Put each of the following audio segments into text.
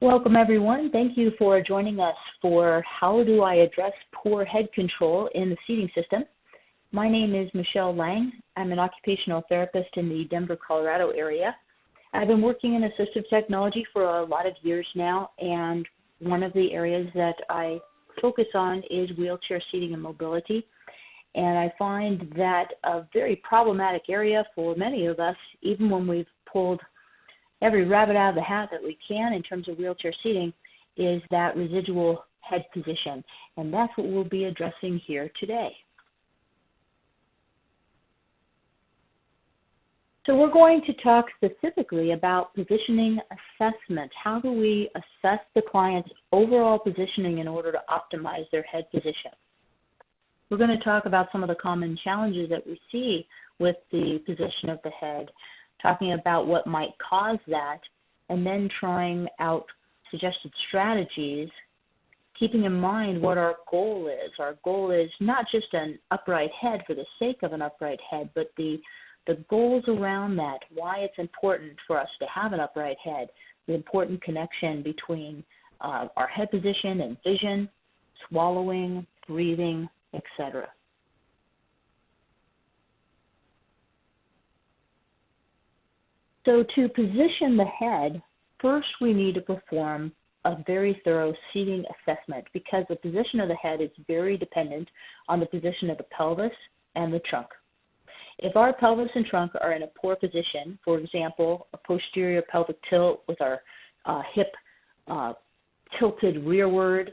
Welcome everyone. Thank you for joining us for How Do I Address Poor Head Control in the Seating System. My name is Michelle Lange. I'm an occupational therapist in the Denver, Colorado area. I've been working in assistive technology for a lot of years now, and one of the areas that I focus on is wheelchair seating and mobility. And I find that a very problematic area for many of us, even when we've pulled every rabbit out of the hat that we can in terms of wheelchair seating, is that residual head position. And that's what we'll be addressing here today. So we're going to talk specifically about positioning assessment. How do we assess the client's overall positioning in order to optimize their head position? We're going to talk about some of the common challenges that we see with the position of the head, talking about what might cause that, and then trying out suggested strategies, keeping in mind what our goal is. Our goal is not just an upright head for the sake of an upright head, but the goals around that, why it's important for us to have an upright head, the important connection between our head position and vision, swallowing, breathing, etc. So to position the head, first we need to perform a very thorough seating assessment because the position of the head is very dependent on the position of the pelvis and the trunk. If our pelvis and trunk are in a poor position, for example, a posterior pelvic tilt with our hip tilted rearward,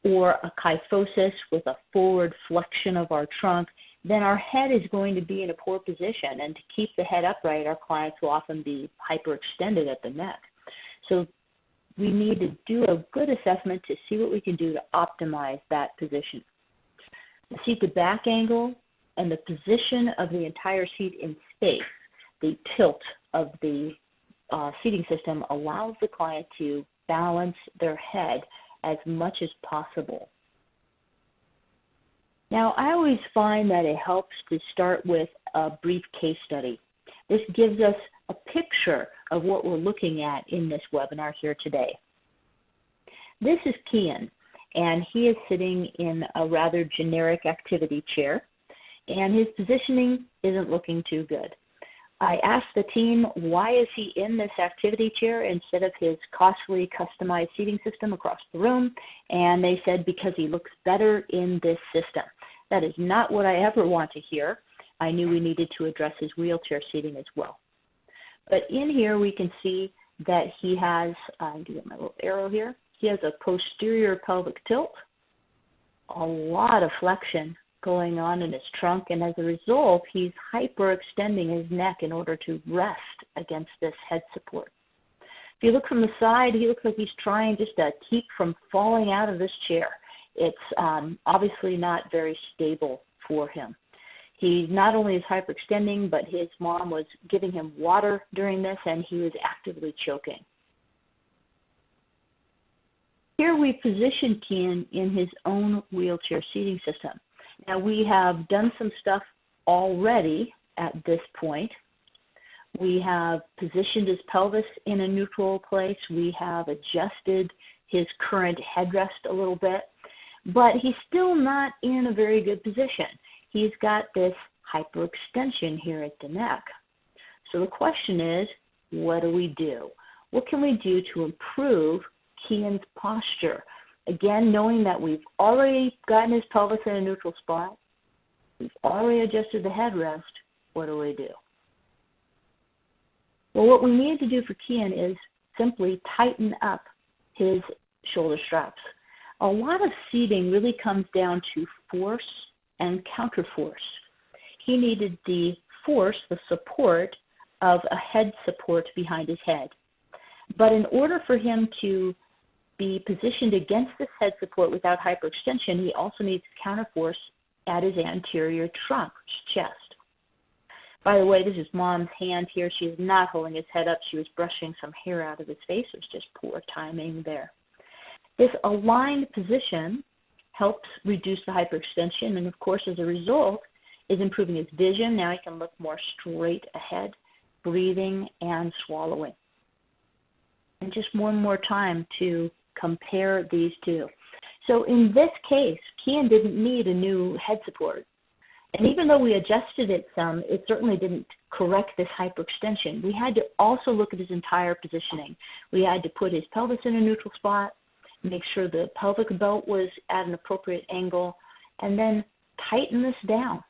or a kyphosis with a forward flexion of our trunk, then our head is going to be in a poor position. And to keep the head upright, our clients will often be hyperextended at the neck. So we need to do a good assessment to see what we can do to optimize that position. The seat to back angle and the position of the entire seat in space, the tilt of the seating system allows the client to balance their head as much as possible. Now, I always find that it helps to start with a brief case study. This gives us a picture of what we're looking at in this webinar here today. This is Kian, and he is sitting in a rather generic activity chair, and his positioning isn't looking too good. I asked the team, why is he in this activity chair instead of his costly customized seating system across the room? And they said, because he looks better in this system. That is not what I ever want to hear. I knew we needed to address his wheelchair seating as well. But in here we can see that he has, do you get my little arrow here? He has a posterior pelvic tilt, a lot of flexion going on in his trunk, and as a result, he's hyperextending his neck in order to rest against this head support. If you look from the side, he looks like he's trying just to keep from falling out of this chair. It's obviously not very stable for him. He not only is hyperextending, but his mom was giving him water during this, and he was actively choking. Here we position Kian in his own wheelchair seating system. Now, we have done some stuff already at this point. We have positioned his pelvis in a neutral place. We have adjusted his current headrest a little bit, but he's still not in a very good position. He's got this hyperextension here at the neck. So the question is, what do we do? What can we do to improve Kian's posture? Again, knowing that we've already gotten his pelvis in a neutral spot, we've already adjusted the headrest, what do we do? Well, what we need to do for Kian is simply tighten up his shoulder straps. A lot of seating really comes down to force and counterforce. He needed the force, the support of a head support behind his head. But in order for him to be positioned against this head support without hyperextension, he also needs counterforce at his anterior trunk, chest. By the way, this is Mom's hand here. She is not holding his head up. She was brushing some hair out of his face. It was just poor timing there. This aligned position helps reduce the hyperextension, and of course, as a result, is improving his vision. Now he can look more straight ahead, breathing and swallowing. And just one more time to compare these two. So in this case, Kian didn't need a new head support. And even though we adjusted it some, it certainly didn't correct this hyperextension. We had to also look at his entire positioning. We had to put his pelvis in a neutral spot, make sure the pelvic belt was at an appropriate angle, and then tighten this down.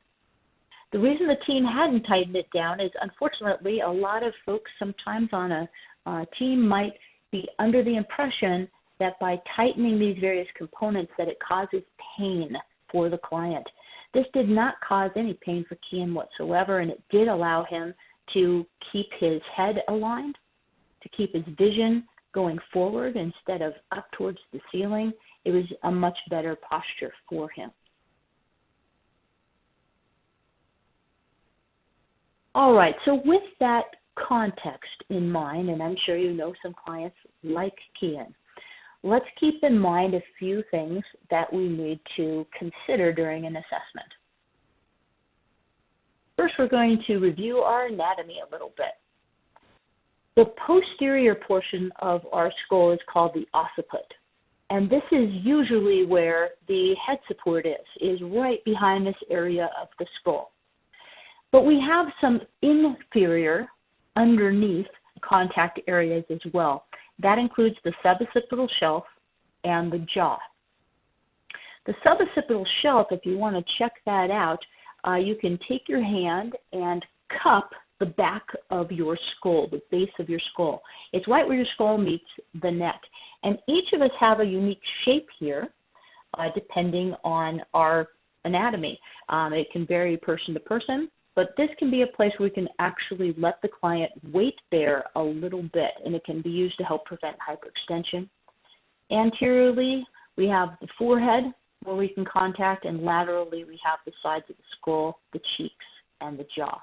The reason the team hadn't tightened it down is, unfortunately, a lot of folks sometimes on a team might be under the impression that by tightening these various components that it causes pain for the client. This did not cause any pain for Kian whatsoever, and it did allow him to keep his head aligned, to keep his vision going forward instead of up towards the ceiling. It was a much better posture for him. All right, so with that context in mind, and I'm sure you know some clients like Kian, let's keep in mind a few things that we need to consider during an assessment. First, we're going to review our anatomy a little bit. The posterior portion of our skull is called the occiput, and this is usually where the head support is right behind this area of the skull. But we have some inferior, underneath contact areas as well. That includes the suboccipital shelf and the jaw. The suboccipital shelf, if you want to check that out, you can take your hand and cup the back of your skull, the base of your skull. It's right where your skull meets the neck. And each of us have a unique shape here, depending on our anatomy. It can vary person to person, but this can be a place where we can actually let the client wait there a little bit, and it can be used to help prevent hyperextension. Anteriorly, we have the forehead where we can contact, and laterally we have the sides of the skull, the cheeks, and the jaw.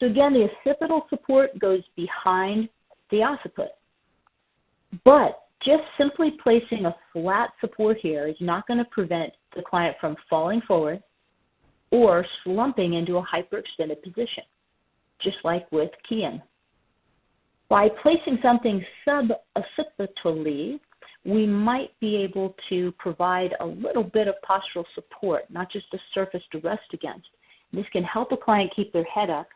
So again, the occipital support goes behind the occiput, but just simply placing a flat support here is not going to prevent the client from falling forward or slumping into a hyperextended position, just like with Kian. By placing something suboccipitally, we might be able to provide a little bit of postural support, not just a surface to rest against. This can help a client keep their head up.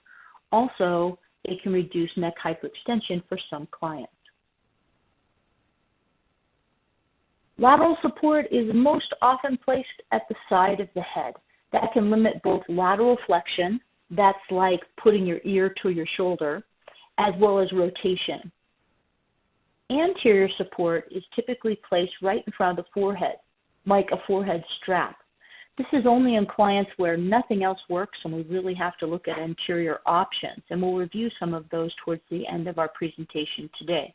Also, it can reduce neck hyperextension for some clients. Lateral support is most often placed at the side of the head. That can limit both lateral flexion, that's like putting your ear to your shoulder, as well as rotation. Anterior support is typically placed right in front of the forehead, like a forehead strap. This is only in clients where nothing else works and we really have to look at anterior options, and we'll review some of those towards the end of our presentation today.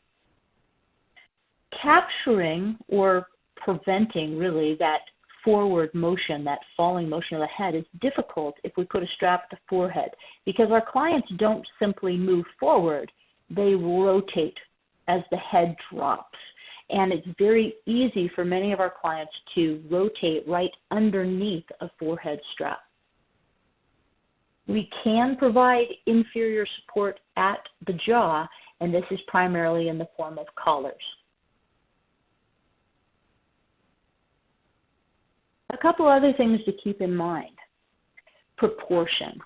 Capturing or preventing really that forward motion, that falling motion of the head, is difficult if we put a strap at the forehead, because our clients don't simply move forward, they rotate as the head drops. And it's very easy for many of our clients to rotate right underneath a forehead strap. We can provide inferior support at the jaw, and this is primarily in the form of collars. A couple other things to keep in mind. Proportion.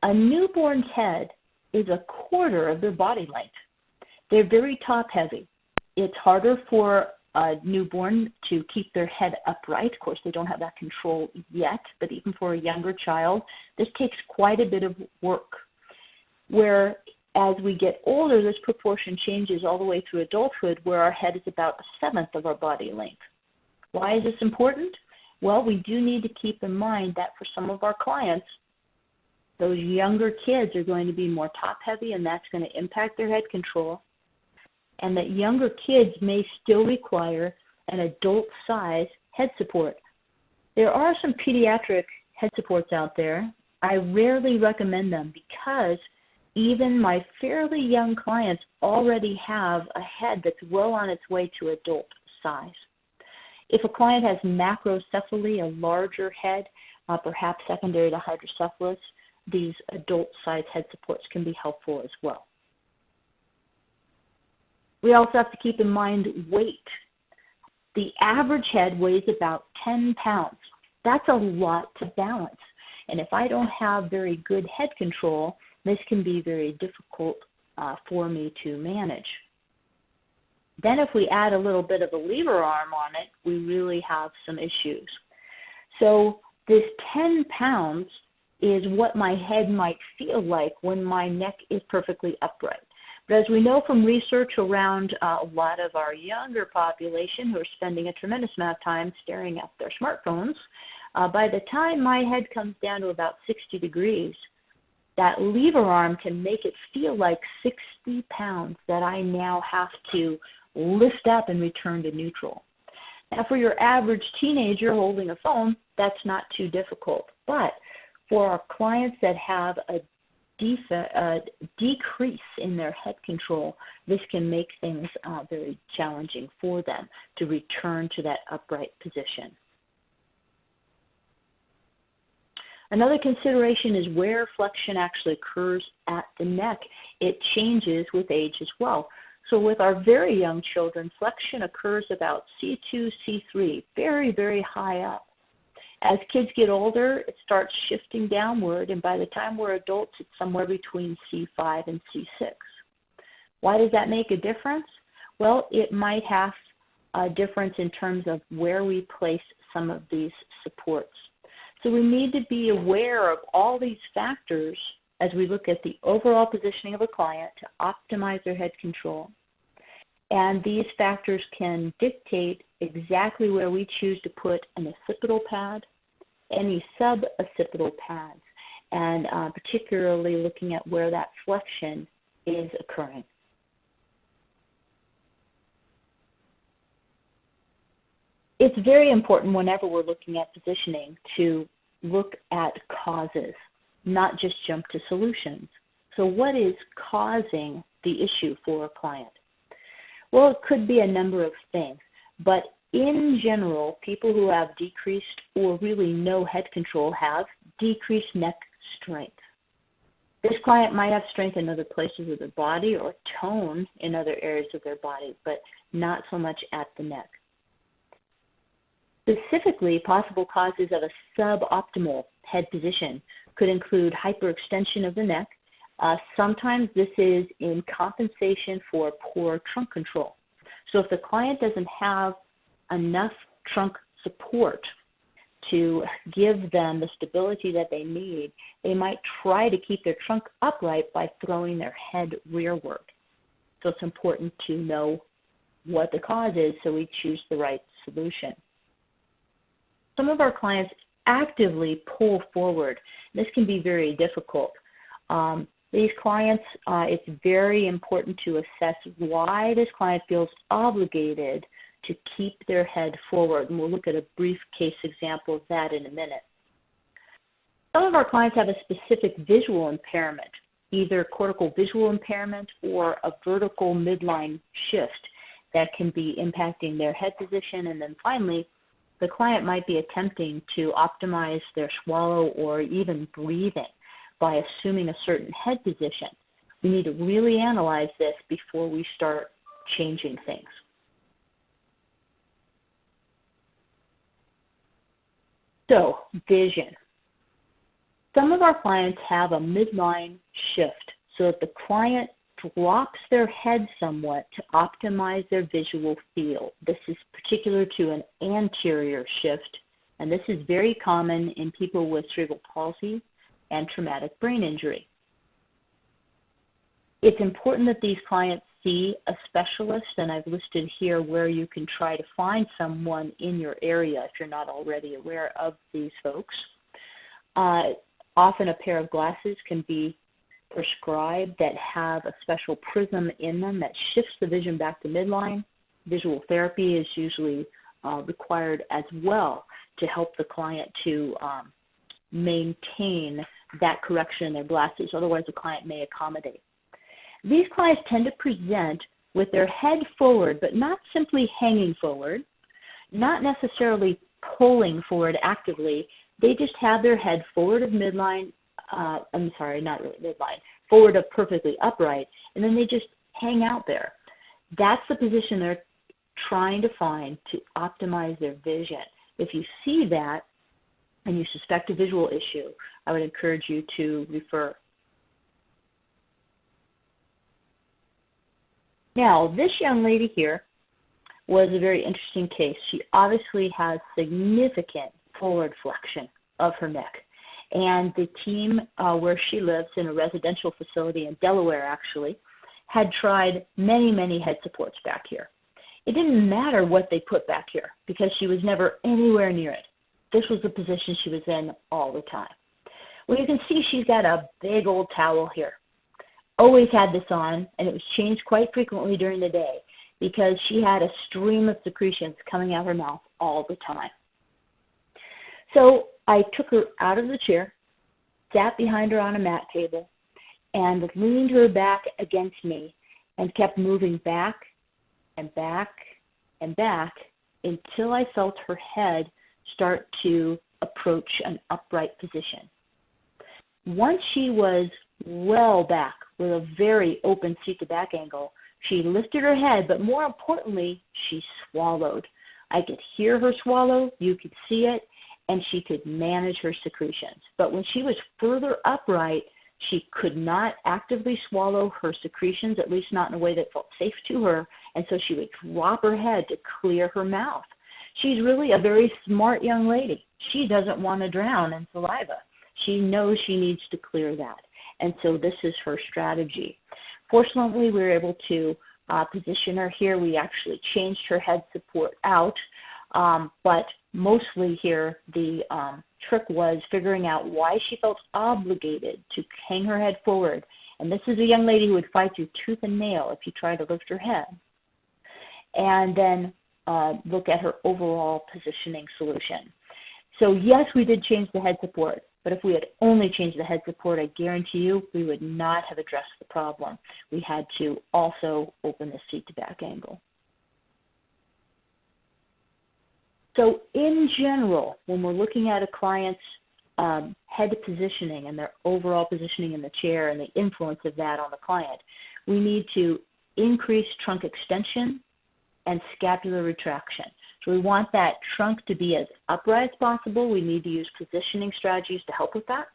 A newborn's head is a quarter of their body length. They're very top heavy. It's harder for a newborn to keep their head upright. Of course, they don't have that control yet, but even for a younger child, this takes quite a bit of work. Where as we get older, this proportion changes all the way through adulthood, where our head is about a seventh of our body length. Why is this important? Well, we do need to keep in mind that for some of our clients, those younger kids are going to be more top heavy, and that's going to impact their head control. And that younger kids may still require an adult size head support. There are some pediatric head supports out there. I rarely recommend them because even my fairly young clients already have a head that's well on its way to adult size. If a client has macrocephaly, a larger head, perhaps secondary to hydrocephalus, these adult size head supports can be helpful as well. We also have to keep in mind weight. The average head weighs about 10 pounds. That's a lot to balance. And if I don't have very good head control, this can be very difficult for me to manage. Then if we add a little bit of a lever arm on it, we really have some issues. So this 10 pounds is what my head might feel like when my neck is perfectly upright. But as we know from research around a lot of our younger population who are spending a tremendous amount of time staring at their smartphones, by the time my head comes down to about 60 degrees, that lever arm can make it feel like 60 pounds that I now have to lift up and return to neutral. Now, for your average teenager holding a phone, that's not too difficult. But for our clients that have a decrease in their head control, this can make things very challenging for them to return to that upright position. Another consideration is where flexion actually occurs at the neck. It changes with age as well. So with our very young children, flexion occurs about C2, C3, very, very high up. As kids get older, it starts shifting downward, and by the time we're adults, it's somewhere between C5 and C6. Why does that make a difference? Well, it might have a difference in terms of where we place some of these supports. So we need to be aware of all these factors as we look at the overall positioning of a client to optimize their head control. And these factors can dictate exactly where we choose to put an occipital pad, any sub-occipital pads, and particularly looking at where that flexion is occurring. It's very important whenever we're looking at positioning to look at causes, not just jump to solutions. So what is causing the issue for a client? Well, it could be a number of things, but in general, people who have decreased or really no head control have decreased neck strength. This client might have strength in other places of their body or tone in other areas of their body, but not so much at the neck. Specifically, possible causes of a suboptimal head position could include hyperextension of the neck. Sometimes this is in compensation for poor trunk control. So if the client doesn't have enough trunk support to give them the stability that they need, they might try to keep their trunk upright by throwing their head rearward. So it's important to know what the cause is so we choose the right solution. Some of our clients actively pull forward. This can be very difficult. These clients, it's very important to assess why this client feels obligated to keep their head forward. And we'll look at a brief case example of that in a minute. Some of our clients have a specific visual impairment, either cortical visual impairment or a vertical midline shift that can be impacting their head position. And then finally, the client might be attempting to optimize their swallow or even breathing by assuming a certain head position. We need to really analyze this before we start changing things. So, vision. Some of our clients have a midline shift so that the client drops their head somewhat to optimize their visual field. This is particular to an anterior shift, and this is very common in people with cerebral palsy and traumatic brain injury. It's important that these clients see a specialist, and I've listed here where you can try to find someone in your area if you're not already aware of these folks. Often a pair of glasses can be prescribed that have a special prism in them that shifts the vision back to midline. Visual therapy is usually required as well to help the client to maintain that correction in their glasses. Otherwise, the client may accommodate. These clients tend to present with their head forward, but not simply hanging forward, not necessarily pulling forward actively. They just have their head forward of midline, not really midline, forward of perfectly upright, and then they just hang out there. That's the position they're trying to find to optimize their vision. If you see that and you suspect a visual issue, I would encourage you to refer. Now, this young lady here was a very interesting case. She obviously has significant forward flexion of her neck. And the team where she lives, in a residential facility in Delaware actually, had tried many, many head supports back here. It didn't matter what they put back here because she was never anywhere near it. This was the position she was in all the time. Well, you can see she's got a big old towel here. Always had this on, and it was changed quite frequently during the day because she had a stream of secretions coming out of her mouth all the time. So I took her out of the chair, sat behind her on a mat table, and leaned her back against me and kept moving back and back and back until I felt her head start to approach an upright position. Once she was well back with a very open seat to back angle, she lifted her head, but more importantly, she swallowed. I could hear her swallow, you could see it, and she could manage her secretions. But when she was further upright, she could not actively swallow her secretions, at least not in a way that felt safe to her, and so she would drop her head to clear her mouth. She's really a very smart young lady. She doesn't want to drown in saliva. She knows she needs to clear that, and so this is her strategy. Fortunately, we were able to position her here. We actually changed her head support out, but mostly here the trick was figuring out why she felt obligated to hang her head forward. And this is a young lady who would fight you tooth and nail if you try to lift her head. And then look at her overall positioning solution. So yes, we did change the head support, but if we had only changed the head support, I guarantee you we would not have addressed the problem. We had to also open the seat to back angle. So in general, when we're looking at a client's head positioning and their overall positioning in the chair and the influence of that on the client, we need to increase trunk extension and scapular retraction. So we want that trunk to be as upright as possible. We need to use positioning strategies to help with that.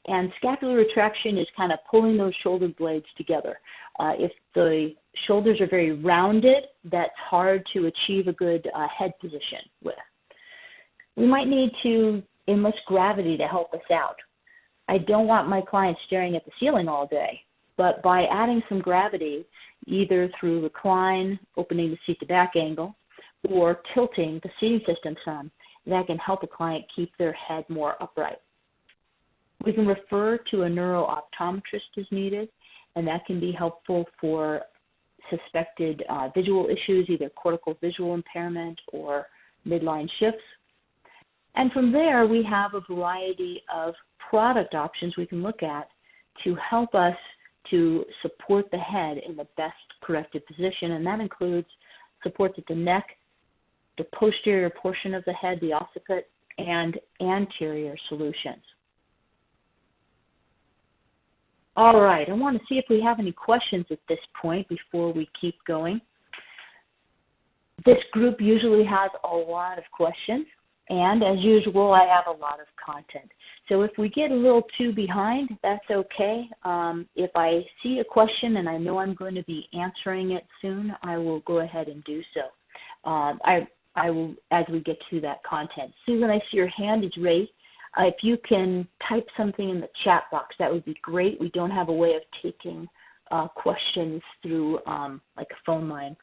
And scapular retraction is kind of pulling those shoulder blades together. If the shoulders are very rounded, that's hard to achieve a good head position with. We might need to enlist gravity to help us out. I don't want my clients staring at the ceiling all day, but by adding some gravity, either through recline, opening the seat to back angle, or tilting the seating system some, that can help a client keep their head more upright. We can refer to a neuro-optometrist as needed, and that can be helpful for suspected visual issues, either cortical visual impairment or midline shifts. And from there, we have a variety of product options we can look at to help us to support the head in the best corrected position, and that includes supports at the neck, the posterior portion of the head, the occiput, and anterior solutions. All right, I want to see if we have any questions at this point before we keep going. This group usually has a lot of questions, and as usual, I have a lot of content. So if we get a little too behind, that's okay. If I see a question and I know I'm going to be answering it soon, I will go ahead and do so. I will, as we get to that content. Susan, I see your hand is raised. If you can type something in the chat box, that would be great. We don't have a way of taking questions through like a phone line.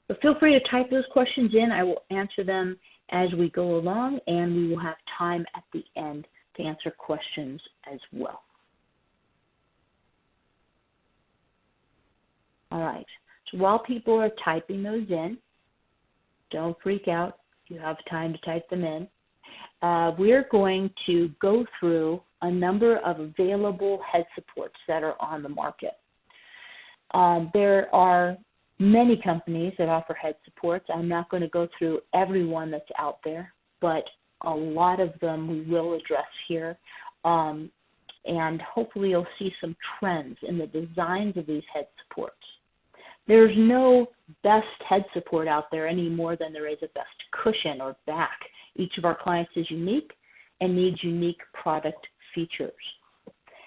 So feel free to type those questions in. I will answer them as we go along, and we will have time at the end to answer questions as well. All right, so while people are typing those in, don't freak out. You have time to type them in. We're going to go through a number of available head supports that are on the market. There are many companies that offer head supports. I'm not going to go through every one that's out there, but a lot of them we will address here. And hopefully you'll see some trends in the designs of these head supports. There's no best head support out there any more than there is a best cushion or back. Each of our clients is unique and needs unique product features.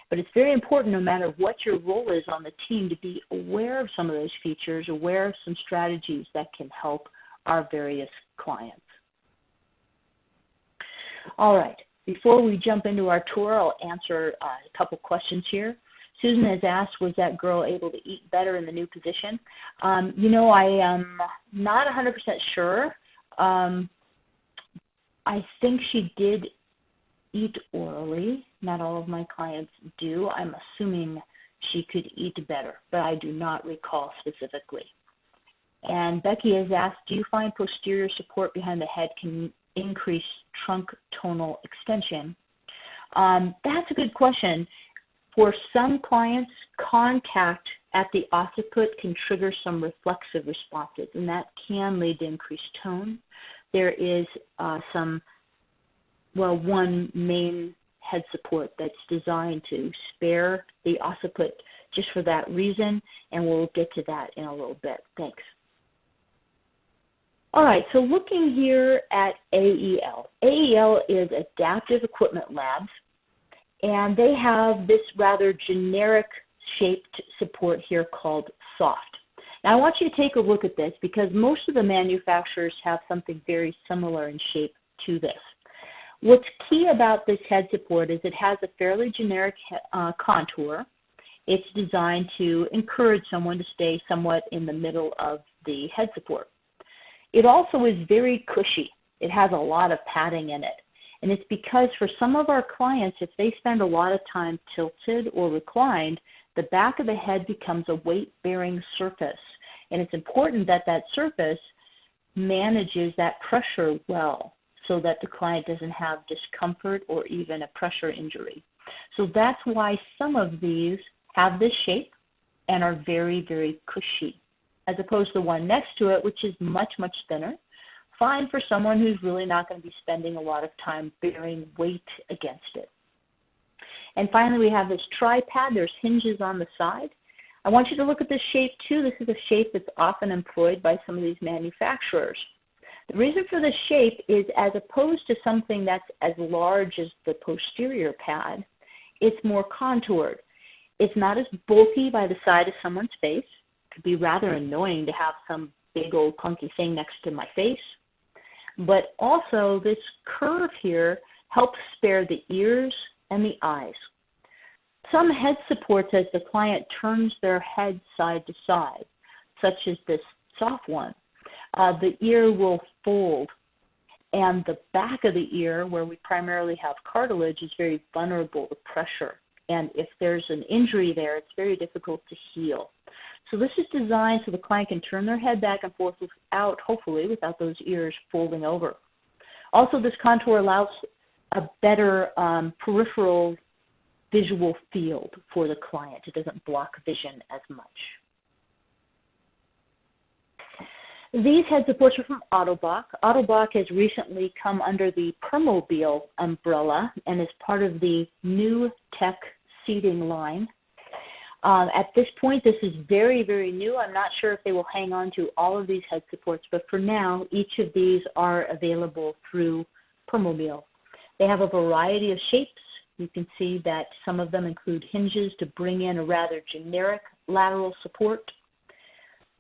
But it's very important, no matter what your role is on the team, to be aware of some of those features, aware of some strategies that can help our various clients. All right, before we jump into our tour, I'll answer a couple questions here. Susan has asked, was that girl able to eat better in the new position? You know, I am not 100% sure. I think she did eat orally. Not all of my clients do. I'm assuming she could eat better, but I do not recall specifically. And Becky has asked, do you find posterior support behind the head can increase trunk tonal extension? That's a good question. For some clients, contact at the occiput can trigger some reflexive responses, and that can lead to increased tone. There is one main head support that's designed to spare the occiput just for that reason, and we'll get to that in a little bit. Thanks. All right, so looking here at AEL. AEL is Adaptive Equipment Labs, and they have this rather generic shaped support here called soft. Now I want you to take a look at this because most of the manufacturers have something very similar in shape to this. What's key about this head support is it has a fairly generic contour. It's designed to encourage someone to stay somewhat in the middle of the head support. It also is very cushy. It has a lot of padding in it. And it's because for some of our clients, if they spend a lot of time tilted or reclined, the back of the head becomes a weight-bearing surface. And it's important that that surface manages that pressure well, so that the client doesn't have discomfort or even a pressure injury. So that's why some of these have this shape and are very, very cushy, as opposed to the one next to it, which is much, much thinner. Fine for someone who's really not going to be spending a lot of time bearing weight against it. And finally, we have this tripod. There's hinges on the side. I want you to look at this shape too. This is a shape that's often employed by some of these manufacturers. The reason for this shape is, as opposed to something that's as large as the posterior pad, it's more contoured. It's not as bulky by the side of someone's face. It could be rather annoying to have some big old clunky thing next to my face. But also this curve here helps spare the ears and the eyes. Some head supports, as the client turns their head side to side, such as this soft one, the ear will fold, and the back of the ear, where we primarily have cartilage, is very vulnerable to pressure. And if there's an injury there, it's very difficult to heal. So this is designed so the client can turn their head back and forth without, hopefully, without those ears folding over. Also, this contour allows a better peripheral visual field for the client. It doesn't block vision as much. These head supports are from Autobach. Autobach has recently come under the Permobile umbrella and is part of the new tech seating line. At this point, this is very, very new. I'm not sure if they will hang on to all of these head supports, but for now, each of these are available through Permobile. They have a variety of shapes. You can see that some of them include hinges to bring in a rather generic lateral support.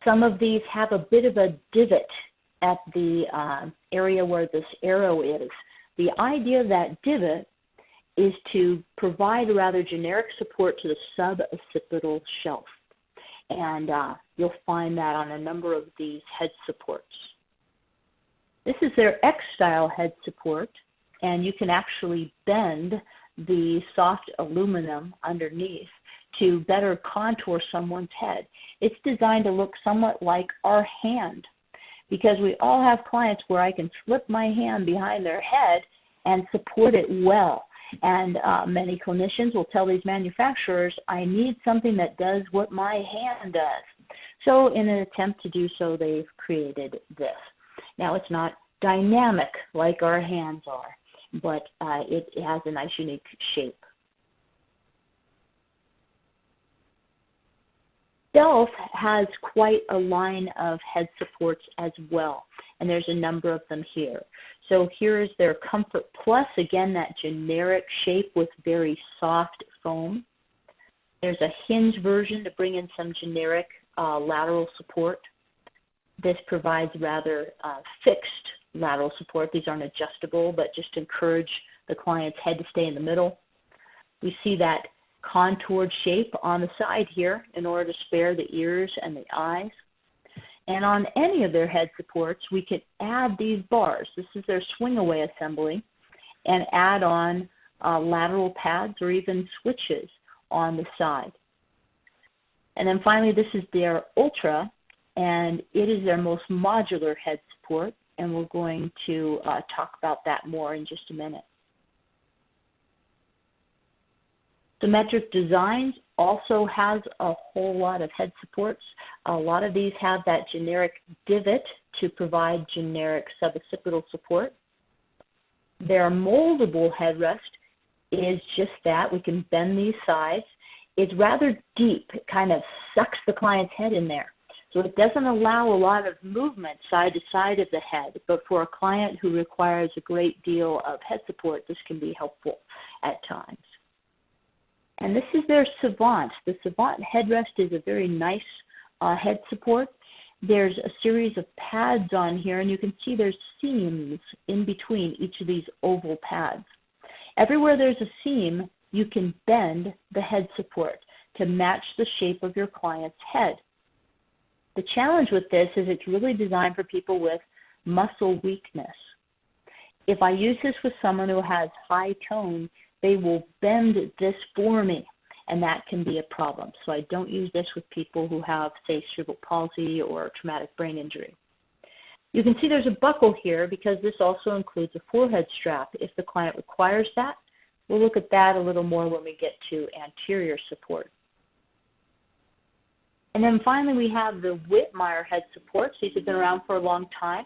Some of these have a bit of a divot at the area where this arrow is. The idea of that divot is to provide a rather generic support to the suboccipital shelf. And you'll find that on a number of these head supports. This is their X-style head support, and you can actually bend the soft aluminum underneath to better contour someone's head. It's designed to look somewhat like our hand, because we all have clients where I can slip my hand behind their head and support it well. And many clinicians will tell these manufacturers, I need something that does what my hand does. So in an attempt to do so, they've created this. Now, it's not dynamic like our hands are, but it has a nice, unique shape. Delph has quite a line of head supports as well, and there's a number of them here. So here is their Comfort Plus, again, that generic shape with very soft foam. There's a hinge version to bring in some generic lateral support. This provides rather fixed lateral support. These aren't adjustable, but just to encourage the client's head to stay in the middle. We see that contoured shape on the side here in order to spare the ears and the eyes. And on any of their head supports, we can add these bars. This is their swing away assembly, and add on lateral pads or even switches on the side. And then finally, this is their Ultra, and it is their most modular head support, and we're going to talk about that more in just a minute. Symmetric Designs also has a whole lot of head supports. A lot of these have that generic divot to provide generic suboccipital support. Their moldable headrest is just that. We can bend these sides. It's rather deep. It kind of sucks the client's head in there. So it doesn't allow a lot of movement side to side of the head, but for a client who requires a great deal of head support, this can be helpful at times. And this is their Savant. The Savant headrest is a very nice head support. There's a series of pads on here, and you can see there's seams in between each of these oval pads. Everywhere there's a seam, you can bend the head support to match the shape of your client's head. The challenge with this is it's really designed for people with muscle weakness. If I use this with someone who has high tone, they will bend this for me, and that can be a problem. So I don't use this with people who have, say, cerebral palsy or traumatic brain injury. You can see there's a buckle here because this also includes a forehead strap if the client requires that. We'll look at that a little more when we get to anterior support. And then finally, we have the Whitmyer head supports. These have been around for a long time,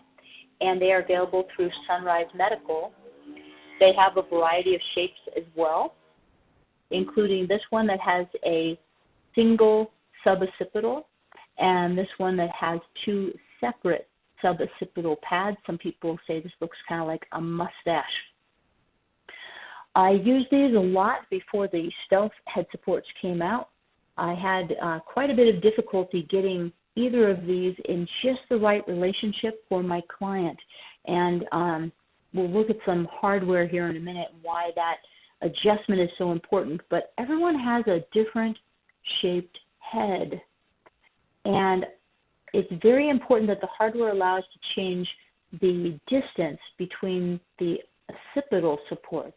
and they are available through Sunrise Medical. They have a variety of shapes as well, including this one that has a single suboccipital, and this one that has two separate suboccipital pads. Some people say this looks kind of like a mustache. I used these a lot before the Stealth head supports came out. I had quite a bit of difficulty getting either of these in just the right relationship for my client. And we'll look at some hardware here in a minute and why that adjustment is so important. But everyone has a different shaped head. And it's very important that the hardware allows to change the distance between the occipital support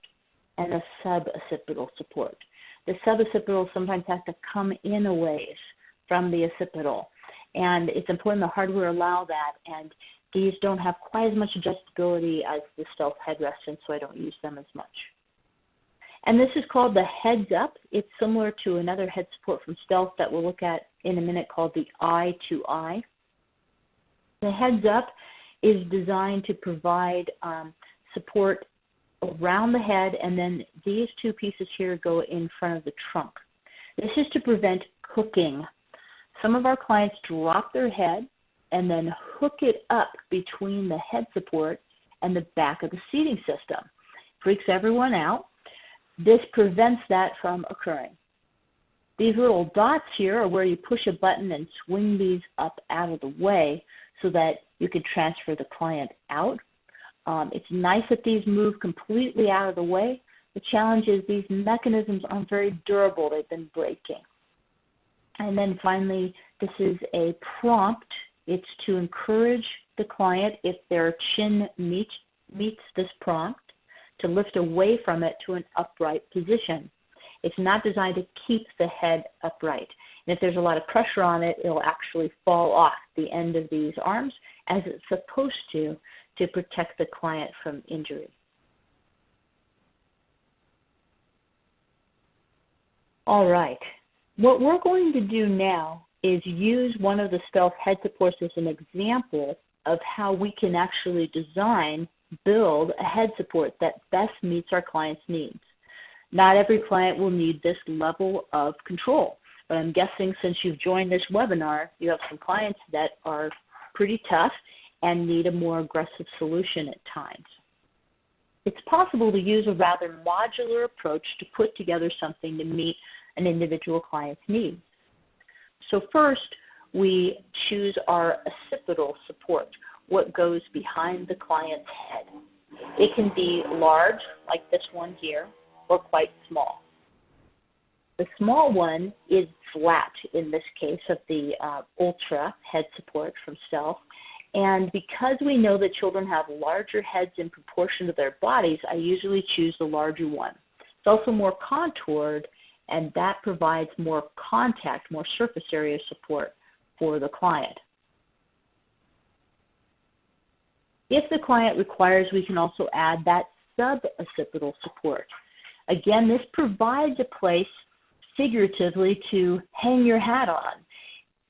and the suboccipital support. The suboccipital sometimes has to come in a ways from the occipital, and it's important the hardware allow that, and these don't have quite as much adjustability as the Stealth headrest, and so I don't use them as much. And this is called the Heads Up. It's similar to another head support from Stealth that we'll look at in a minute called the Eye to Eye. The Heads Up is designed to provide support around the head, and then these two pieces here go in front of the trunk. This is to prevent hooking. Some of our clients drop their head and then hook it up between the head support and the back of the seating system. Freaks everyone out. This prevents that from occurring. These little dots here are where you push a button and swing these up out of the way so that you can transfer the client out. It's nice that these move completely out of the way. The challenge is these mechanisms aren't very durable. They've been breaking. And then finally, this is a prompt. It's to encourage the client, if their chin meets this prompt, to lift away from it to an upright position. It's not designed to keep the head upright. And if there's a lot of pressure on it, it'll actually fall off the end of these arms, as it's supposed to protect the client from injury. All right, what we're going to do now is use one of the Stealth head supports as an example of how we can actually build a head support that best meets our client's needs. Not every client will need this level of control. but I'm guessing since you've joined this webinar, you have some clients that are pretty tough and need a more aggressive solution at times. It's possible to use a rather modular approach to put together something to meet an individual client's needs. So first, we choose our occipital support, what goes behind the client's head. It can be large, like this one here, or quite small. The small one is flat in this case of the Ultra head support from Stealth. And because we know that children have larger heads in proportion to their bodies, I usually choose the larger one. It's also more contoured, and that provides more contact, more surface area support for the client. If the client requires, we can also add that sub-occipital support. Again, this provides a place figuratively to hang your hat on.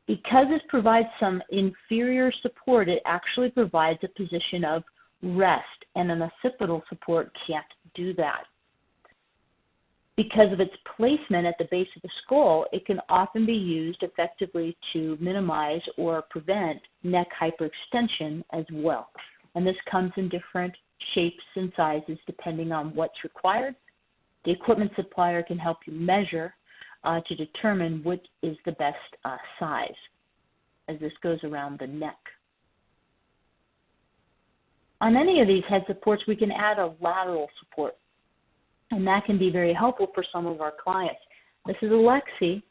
Because this provides some inferior support, it actually provides a position of rest, and an occipital support can't do that. Because of its placement at the base of the skull, it can often be used effectively to minimize or prevent neck hyperextension as well. And this comes in different shapes and sizes depending on what's required. The equipment supplier can help you measure to determine which is the best size as this goes around the neck. On any of these head supports, we can add a lateral support, and that can be very helpful for some of our clients. This is Alexi,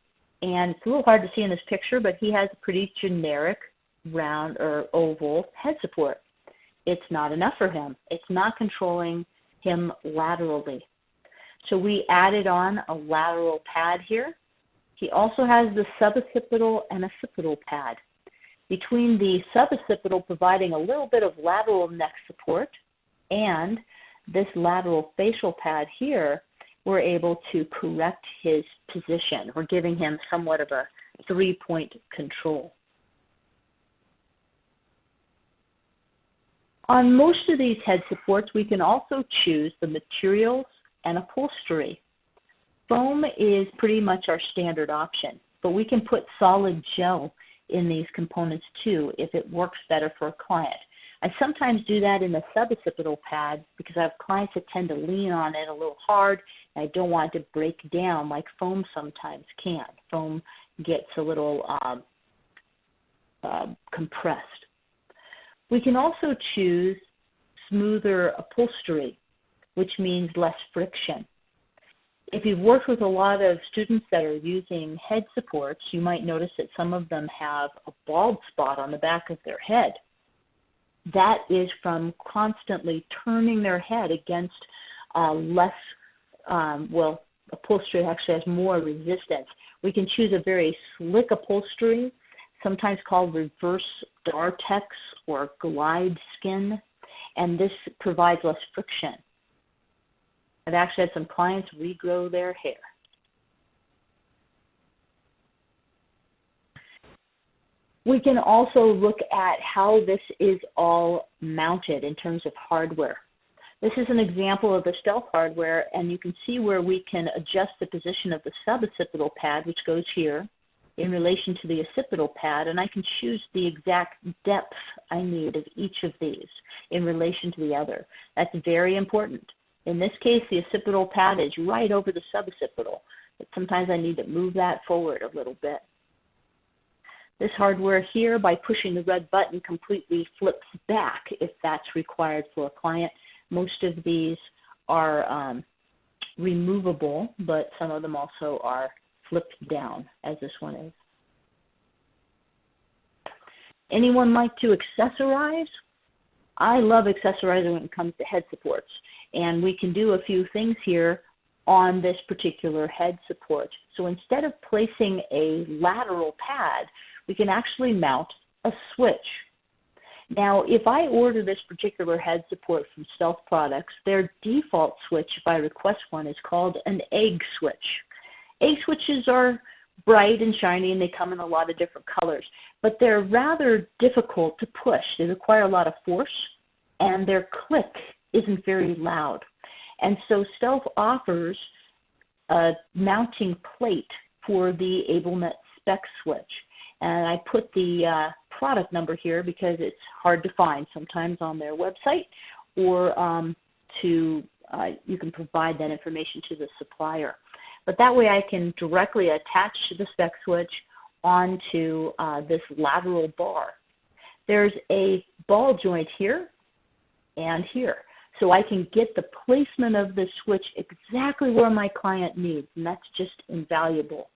and it's a little hard to see in this picture, but he has a pretty generic round or oval head support. It's not enough for him. It's not controlling him laterally. So we added on a lateral pad here. He also has the suboccipital and occipital pad. Between the suboccipital providing a little bit of lateral neck support and this lateral facial pad here, we're able to correct his position. We're giving him somewhat of a three-point control. On most of these head supports, we can also choose the materials and upholstery. Foam is pretty much our standard option, but we can put solid gel in these components too if it works better for a client. I sometimes do that in the suboccipital pad because I have clients that tend to lean on it a little hard, and I don't want it to break down like foam sometimes can. Foam gets a little compressed. We can also choose smoother upholstery, which means less friction. If you've worked with a lot of students that are using head supports, you might notice that some of them have a bald spot on the back of their head. That is from constantly turning their head against upholstery actually has more resistance. We can choose a very slick upholstery, sometimes called reverse Dartex or glide skin, and this provides less friction. I've actually had some clients regrow their hair. We can also look at how this is all mounted in terms of hardware. This is an example of the Stealth hardware, and you can see where we can adjust the position of the suboccipital pad, which goes here, in relation to the occipital pad, and I can choose the exact depth I need of each of these in relation to the other. That's very important. In this case, the occipital pad is right over the suboccipital, but sometimes I need to move that forward a little bit. This hardware here, by pushing the red button, completely flips back if that's required for a client. Most of these are removable, but some of them also are flipped down, as this one is. Anyone like to accessorize? I love accessorizing when it comes to head supports, and we can do a few things here on this particular head support. So instead of placing a lateral pad, we can actually mount a switch. Now, if I order this particular head support from Stealth Products, their default switch, if I request one, is called an egg switch. Egg switches are bright and shiny, and they come in a lot of different colors, but they're rather difficult to push. They require a lot of force, and their click isn't very loud. And so Stealth offers a mounting plate for the AbleNet spec switch. And I put the product number here because it's hard to find sometimes on their website, or you can provide that information to the supplier. But that way I can directly attach the spec switch onto this lateral bar. There's a ball joint here and here. So I can get the placement of the switch exactly where my client needs, and that's just invaluable.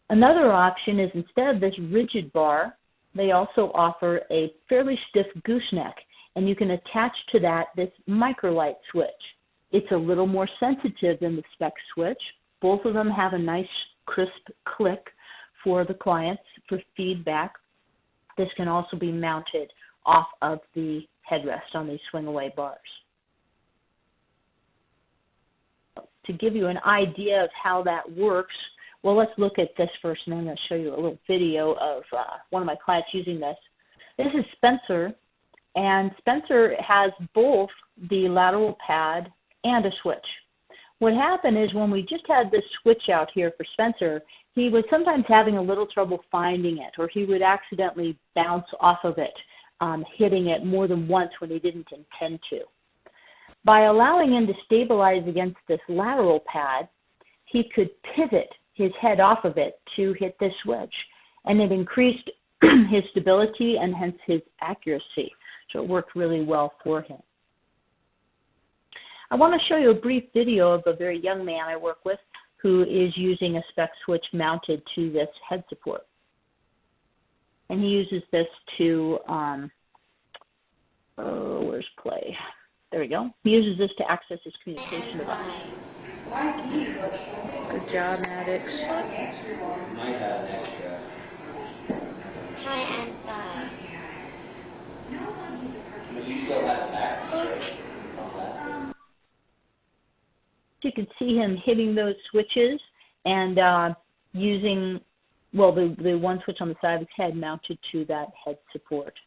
Another option is, instead of this rigid bar, they also offer a fairly stiff gooseneck, and you can attach to that this microlight switch. It's a little more sensitive than the spec switch. Both of them have a nice crisp click for the clients for feedback. This can also be mounted off of the headrest on these swing-away bars. To give you an idea of how that works, well, let's look at this first, and I'm going to show you a little video of one of my clients using this. This is Spencer, and Spencer has both the lateral pad and a switch. What happened is, when we just had this switch out here for Spencer, he was sometimes having a little trouble finding it, or he would accidentally bounce off of it, hitting it more than once when he didn't intend to. By allowing him to stabilize against this lateral pad, he could pivot his head off of it to hit this switch, and it increased his stability and hence his accuracy. So it worked really well for him. I want to show you a brief video of a very young man I work with who is using a spec switch mounted to this head support. And he uses this to, where's play? There we go. He uses this to access his communication device. Good job, Maddox. Might have an extra. Hi, and But you still have the back, right? You can see him hitting those switches and using, well, the one switch on the side of his head mounted to that head support.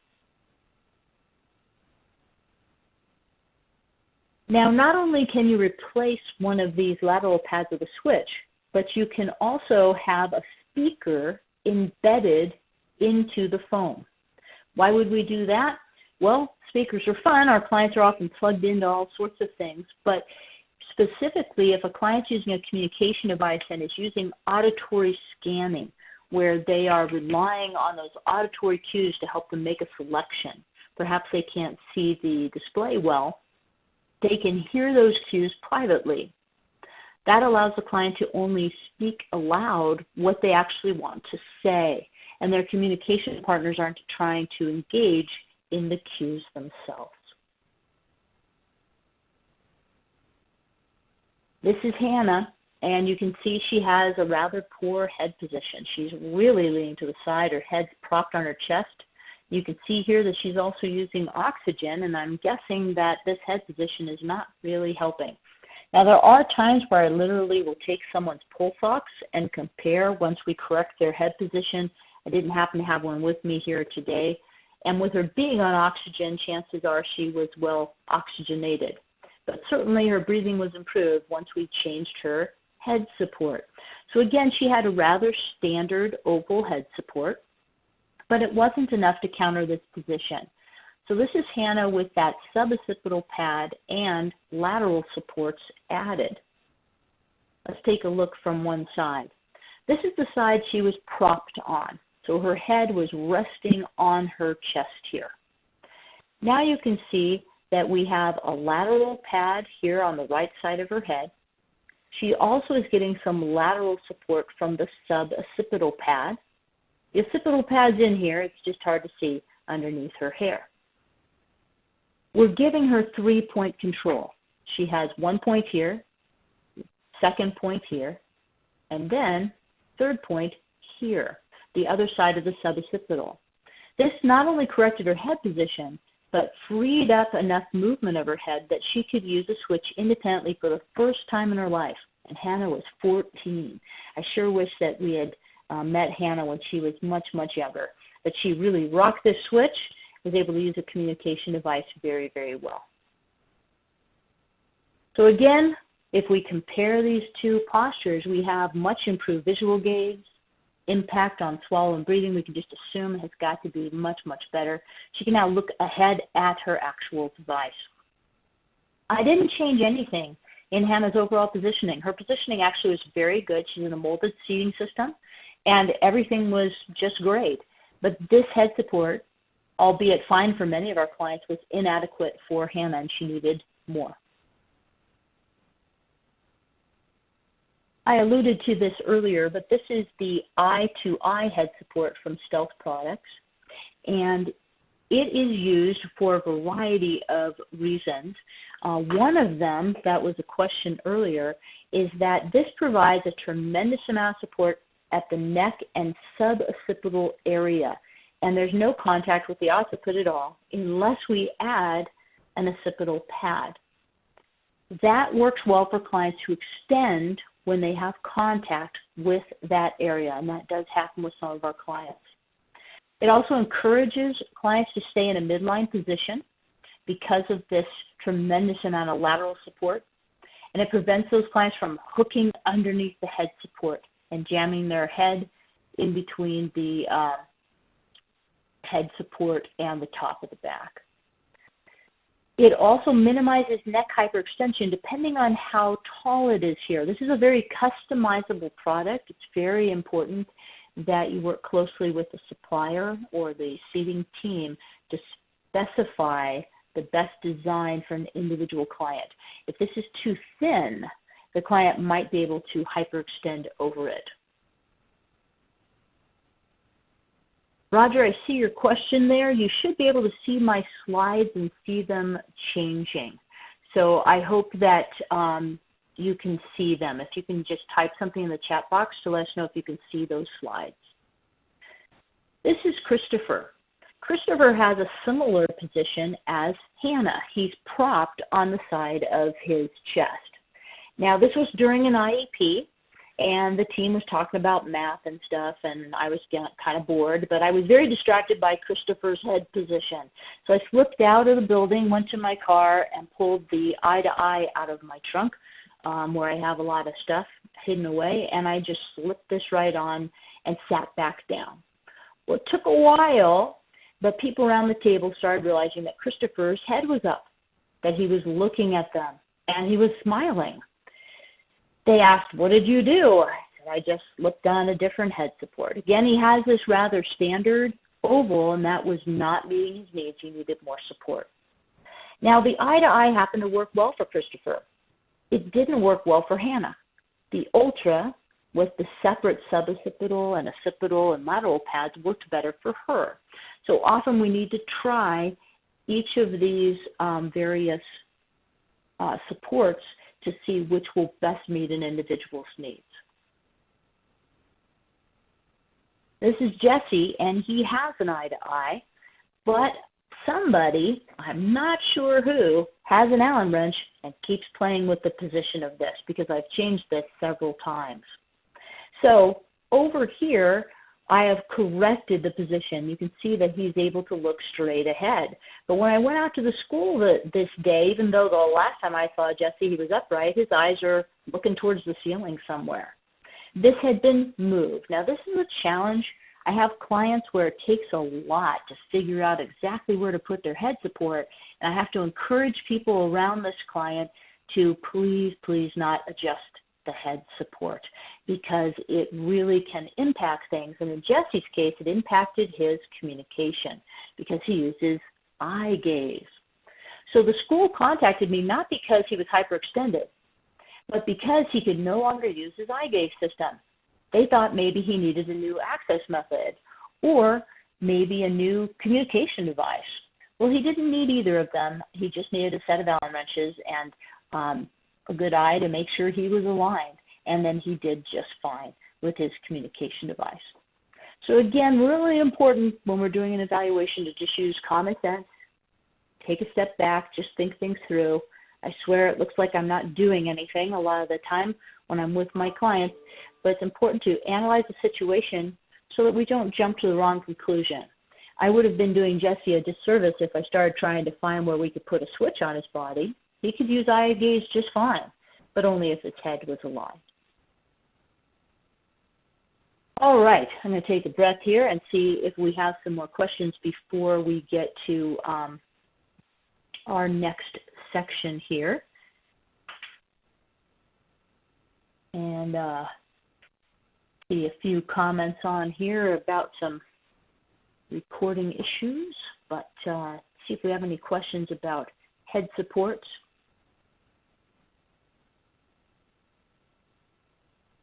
Now, not only can you replace one of these lateral pads with a switch, but you can also have a speaker embedded into the foam. Why would we do that? Well, speakers are fun. Our clients are often plugged into all sorts of things, but specifically, if a client's using a communication device and is using auditory scanning, where they are relying on those auditory cues to help them make a selection, perhaps they can't see the display well, they can hear those cues privately. That allows the client to only speak aloud what they actually want to say, and their communication partners aren't trying to engage in the cues themselves. This is Hannah, and you can see she has a rather poor head position. She's really leaning to the side. Her head's propped on her chest. You can see here that she's also using oxygen, and I'm guessing that this head position is not really helping. Now, there are times where I literally will take someone's pulse ox and compare once we correct their head position. I didn't happen to have one with me here today. And with her being on oxygen, chances are she was well oxygenated. But certainly her breathing was improved once we changed her head support. So again, she had a rather standard oval head support, but it wasn't enough to counter this position. So this is Hannah with that suboccipital pad and lateral supports added. Let's take a look from one side. This is the side she was propped on. So her head was resting on her chest here. Now you can see that we have a lateral pad here on the right side of her head. She also is getting some lateral support from the suboccipital pad. The occipital pad's in here, it's just hard to see underneath her hair. We're giving her 3-point control. She has 1 point here, 2nd point here, and then 3rd point here, the other side of the suboccipital. This not only corrected her head position, but freed up enough movement of her head that she could use a switch independently for the first time in her life. And Hannah was 14. I sure wish that we had met Hannah when she was much, much younger. But she really rocked this switch, was able to use a communication device very, very well. So again, If we compare these two postures, we have much improved visual gaze, impact on swallow and breathing. We can just assume it has got to be much, much better. She can now look ahead at her actual device. I didn't change anything in Hannah's overall positioning. Her positioning actually was very good. She's in a molded seating system, and everything was just great. But this head support, albeit fine for many of our clients, was inadequate for Hannah, and she needed more. I alluded to this earlier, but this is the eye-to-eye head support from Stealth Products, and it is used for a variety of reasons. One of them, that was a question earlier, is that this provides a tremendous amount of support at the neck and suboccipital area, and there's no contact with the occiput at all unless we add an occipital pad. That works well for clients who extend when they have contact with that area, and that does happen with some of our clients. It also encourages clients to stay in a midline position because of this tremendous amount of lateral support, and it prevents those clients from hooking underneath the head support and jamming their head in between the head support and the top of the back. It also minimizes neck hyperextension depending on how tall it is here. This is a very customizable product. It's very important that you work closely with the supplier or the seating team to specify the best design for an individual client. If this is too thin, the client might be able to hyperextend over it. Roger, I see your question there. You should be able to see my slides and see them changing. So I hope that you can see them. If you can just type something in the chat box to let us know if you can see those slides. This is Christopher. Christopher has a similar position as Hannah. He's propped on the side of his chest. Now, this was during an IEP, and the team was talking about math and stuff, and I was kind of bored, but I was very distracted by Christopher's head position. So I slipped out of the building, went to my car, and pulled the eye-to-eye out of my trunk, where I have a lot of stuff hidden away, and I just slipped this right on and sat back down. Well, it took a while, but people around the table started realizing that Christopher's head was up, that he was looking at them, and he was smiling. They asked, "What did you do?" I said, "I just slipped on a different head support." Again, he has this rather standard oval, and that was not meeting his needs. He needed more support. Now, the eye-to-eye happened to work well for Christopher. It didn't work well for Hannah. The Ultra, with the separate suboccipital and occipital and lateral pads, worked better for her. So often we need to try each of these various supports to see which will best meet an individual's needs. This is Jesse, and he has an eye-to-eye, but somebody, I'm not sure who, has an Allen wrench and keeps playing with the position of this because I've changed this several times. So over here, I have corrected the position. You can see that he's able to look straight ahead. But when I went out to the school this day, even though the last time I saw Jesse, he was upright, his eyes are looking towards the ceiling somewhere. This had been moved. Now, this is a challenge. I have clients where it takes a lot to figure out exactly where to put their head support, and I have to encourage people around this client to please, please not adjust the head support, because it really can impact things. And in Jesse's case, it impacted his communication because he uses eye gaze. So the school contacted me not because he was hyperextended, but because he could no longer use his eye gaze system. They thought maybe he needed a new access method or maybe a new communication device. Well, he didn't need either of them. He just needed a set of Allen wrenches and a good eye to make sure he was aligned, and then he did just fine with his communication device. So again, really important when we're doing an evaluation to just use common sense, take a step back, just think things through. I swear it looks like I'm not doing anything a lot of the time when I'm with my clients, but it's important to analyze the situation so that we don't jump to the wrong conclusion. I would have been doing Jesse a disservice if I started trying to find where we could put a switch on his body. He could use eye gaze just fine. but only if its head was aligned. All right, I'm going to take a breath here and see if we have some more questions before we get to our next section here. And see a few comments on here about some recording issues, but see if we have any questions about head supports.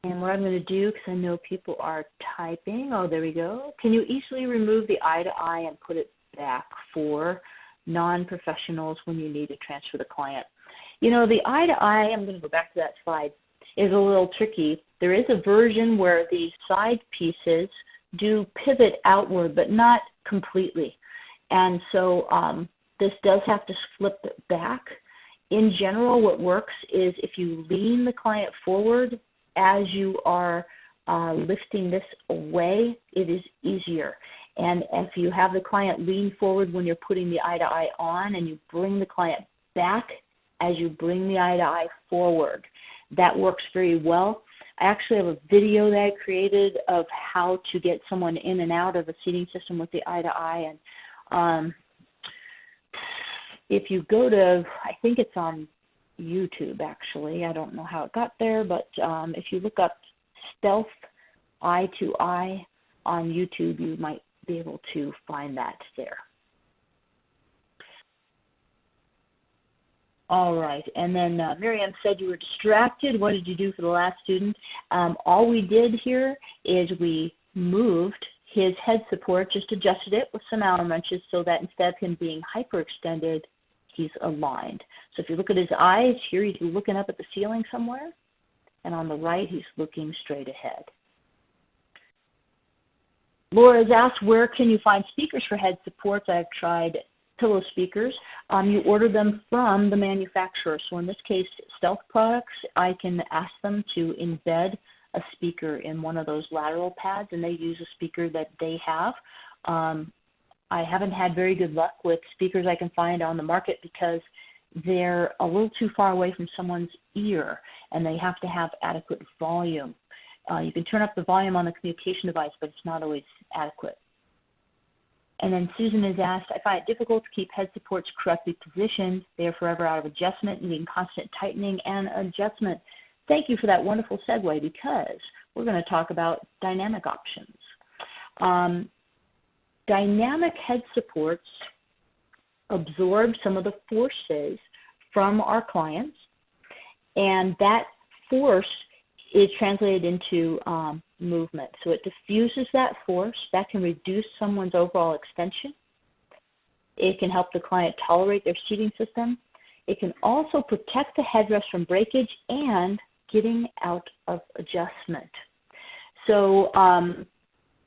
And what I'm going to do, because I know people are typing, oh, there we go. Can you easily remove the eye to eye and put it back for non-professionals when you need to transfer the client? You know, the eye to eye, I'm going to go back to that slide, is a little tricky. There is a version where the side pieces do pivot outward, but not completely. And so this does have to flip it back. In general, what works is if you lean the client forward as you are lifting this away, it is easier. And if you have the client lean forward when you're putting the eye to eye on, and you bring the client back as you bring the eye to eye forward, that works very well. I actually have a video that I created of how to get someone in and out of a seating system with the eye to eye. And if you go to, I think it's on YouTube actually, I don't know how it got there, but if you look up stealth eye to eye on YouTube, you might be able to find that there. All right, and then Miriam said you were distracted. What did you do for the last student? All we did here is we moved his head support, just adjusted it with some Allen wrenches so that instead of him being hyperextended, he's aligned. So if you look at his eyes, here he's looking up at the ceiling somewhere, and on the right he's looking straight ahead. Laura has asked, where can you find speakers for head supports? I've tried pillow speakers. You order them from the manufacturer. So in this case, Stealth Products, I can ask them to embed a speaker in one of those lateral pads, and they use a speaker that they have. I haven't had very good luck with speakers I can find on the market because they're a little too far away from someone's ear, and they have to have adequate volume. You can turn up the volume on the communication device, but it's not always adequate. And then Susan has asked, I find it difficult to keep head supports correctly positioned. They are forever out of adjustment, needing constant tightening and adjustment. Thank you for that wonderful segue, because we're going to talk about dynamic options. Dynamic head supports absorb some of the forces from our clients, and that force is translated into movement. So it diffuses that force. That can reduce someone's overall extension. It can help the client tolerate their seating system. It can also protect the headrest from breakage and getting out of adjustment. So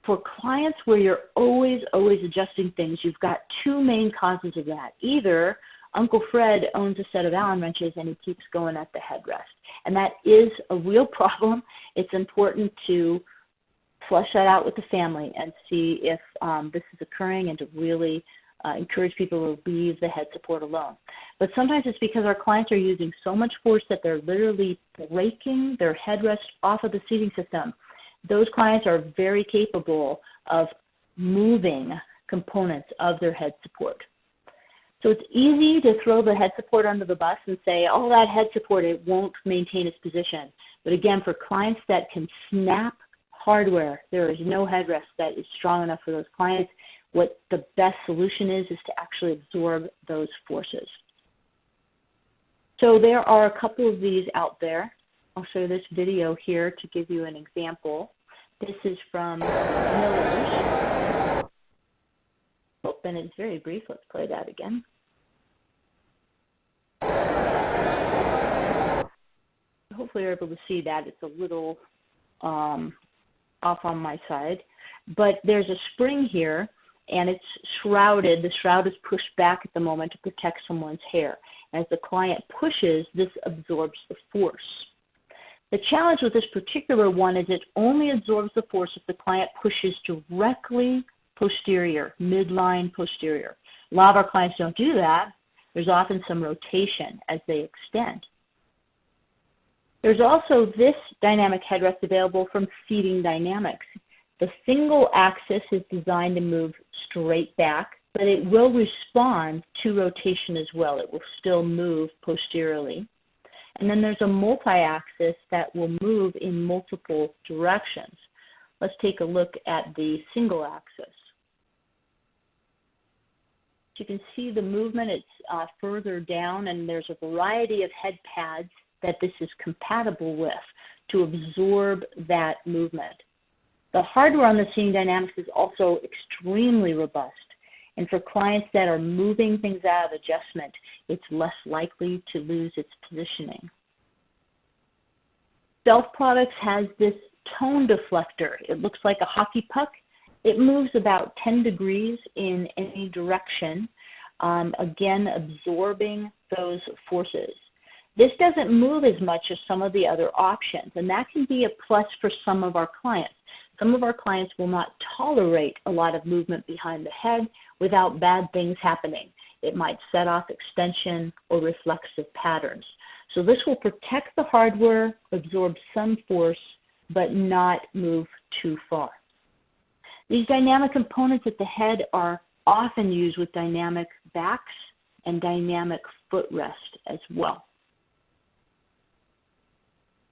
for clients where you're always adjusting things, you've got two main causes of that. Either Uncle Fred owns a set of Allen wrenches and he keeps going at the headrest. And that is a real problem. It's important to flesh that out with the family and see if this is occurring, and to really encourage people to leave the head support alone. But sometimes it's because our clients are using so much force that they're literally breaking their headrest off of the seating system. Those clients are very capable of moving components of their head support. So it's easy to throw the head support under the bus and say, oh, that head support, it won't maintain its position. But again, for clients that can snap hardware, there is no headrest that is strong enough for those clients. What the best solution is to actually absorb those forces. So there are a couple of these out there. I'll show you this video here to give you an example. This is from Miller's. Oh, and it's very brief. Let's play that again. Hopefully you're able to see that. It's a little off on my side. But there's a spring here, and it's shrouded. The shroud is pushed back at the moment to protect someone's hair. As the client pushes, this absorbs the force. The challenge with this particular one is it only absorbs the force if the client pushes directly posterior, midline posterior. A lot of our clients don't do that. There's often some rotation as they extend. There's also this dynamic headrest available from Seating Dynamics. The single axis is designed to move straight back, but it will respond to rotation as well. It will still move posteriorly. And then there's a multi-axis that will move in multiple directions. Let's take a look at the single axis. You can see the movement, it's further down, and there's a variety of head pads that this is compatible with to absorb that movement. The hardware on the Seating Dynamics is also extremely robust, and for clients that are moving things out of adjustment, it's less likely to lose its positioning. Stealth Products has this tone deflector. It looks like a hockey puck. It moves about 10 degrees in any direction, again absorbing those forces. This doesn't move as much as some of the other options, and that can be a plus for some of our clients. Some of our clients will not tolerate a lot of movement behind the head without bad things happening. It might set off extension or reflexive patterns. So this will protect the hardware, absorb some force, but not move too far. These dynamic components at the head are often used with dynamic backs and dynamic footrest as well.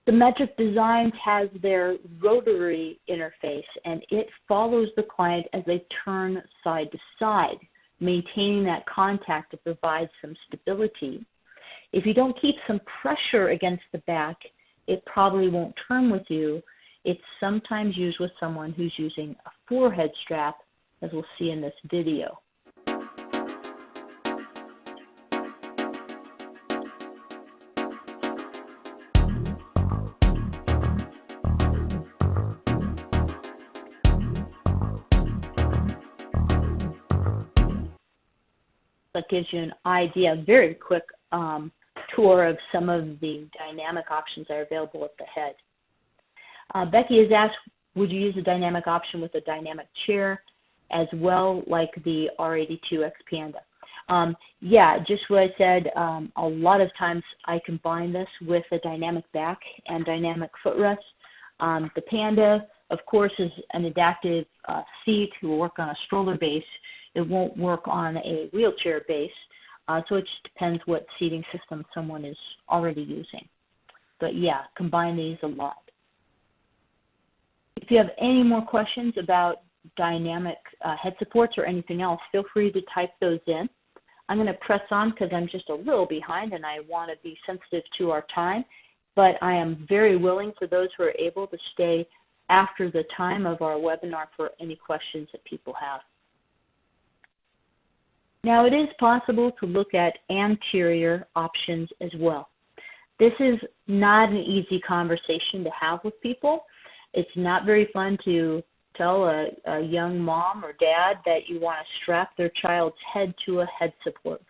Symmetric Designs has their rotary interface, and it follows the client as they turn side to side, maintaining that contact to provide some stability. If you don't keep some pressure against the back, it probably won't turn with you. It's sometimes used with someone who's using a forehead strap, as we'll see in this video. That gives you an idea, a very quick tour of some of the dynamic options that are available at the head. Becky has asked, would you use a dynamic option with a dynamic chair as well, like the R82X Panda? Yeah, just what I said, a lot of times I combine this with a dynamic back and dynamic footrest. The Panda, of course, is an adaptive seat. It will work on a stroller base. It won't work on a wheelchair base, so it just depends what seating system someone is already using. But yeah, combine these a lot. If you have any more questions about dynamic head supports or anything else, feel free to type those in. I'm going to press on because I'm just a little behind and I want to be sensitive to our time, but I am very willing for those who are able to stay after the time of our webinar for any questions that people have. Now, it is possible to look at anterior options as well. This is not an easy conversation to have with people. It's not very fun to tell a young mom or dad that you want to strap their child's head to a head support.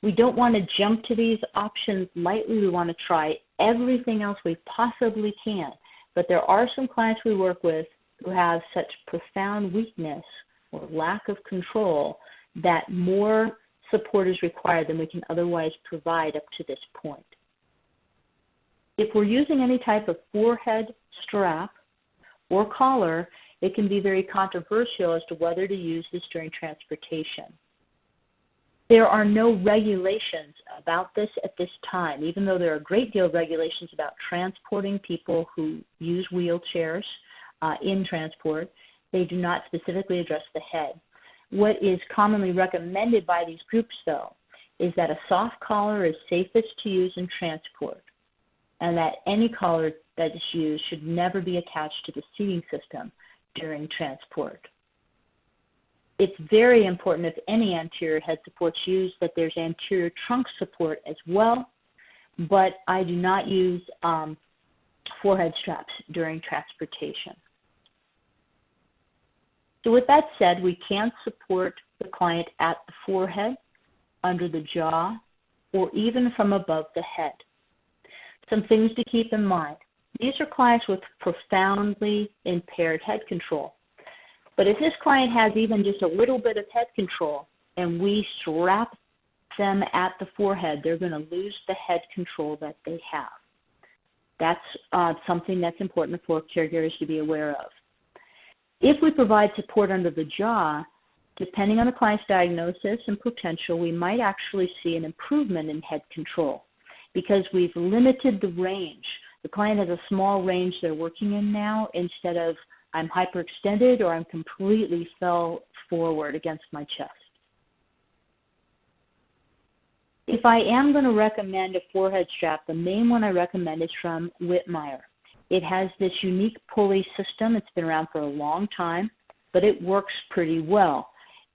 We don't want to jump to these options lightly. We want to try everything else we possibly can. But there are some clients we work with who have such profound weakness or lack of control that more support is required than we can otherwise provide up to this point. If we're using any type of forehead strap or collar, it can be very controversial as to whether to use this during transportation. There are no regulations about this at this time, even though there are a great deal of regulations about transporting people who use wheelchairs in transport. They do not specifically address the head. What is commonly recommended by these groups, though, is that a soft collar is safest to use in transport, and that any collar that is used should never be attached to the seating system during transport. It's very important if any anterior head support's used that there's anterior trunk support as well, but I do not use forehead straps during transportation. So with that said, we can support the client at the forehead, under the jaw, or even from above the head. Some things to keep in mind. These are clients with profoundly impaired head control. But if this client has even just a little bit of head control and we strap them at the forehead, they're going to lose the head control that they have. That's something that's important for caregivers to be aware of. If we provide support under the jaw, depending on the client's diagnosis and potential, we might actually see an improvement in head control because we've limited the range. The client has a small range they're working in now instead of I'm hyperextended or I'm completely fell forward against my chest. If I am going to recommend a forehead strap, the main one I recommend is from Whitmyer. It has this unique pulley system. It's been around for a long time, but it works pretty well.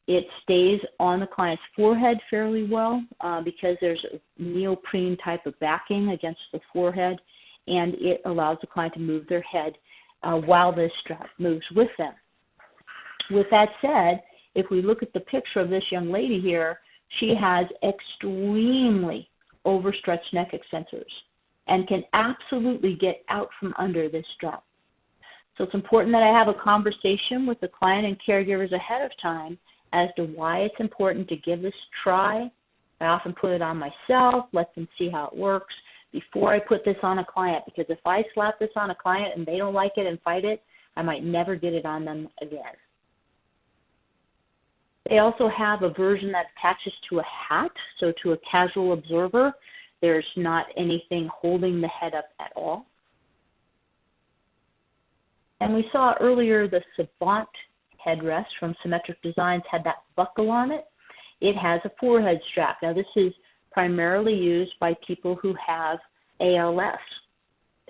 It stays on the client's forehead fairly well because there's a neoprene type of backing against the forehead, and it allows the client to move their head while this strap moves with them. With that said, if we look at the picture of this young lady here, she has extremely overstretched neck extensors and can absolutely get out from under this strap. So it's important that I have a conversation with the client and caregivers ahead of time as to why it's important to give this a try. I often put it on myself, let them see how it works before I put this on a client, because if I slap this on a client and they don't like it and fight it, I might never get it on them again. They also have a version that attaches to a hat, so to a casual observer, there's not anything holding the head up at all. And we saw earlier the Savant headrest from Symmetric Designs had that buckle on it. It has a forehead strap. Now this is primarily used by people who have ALS.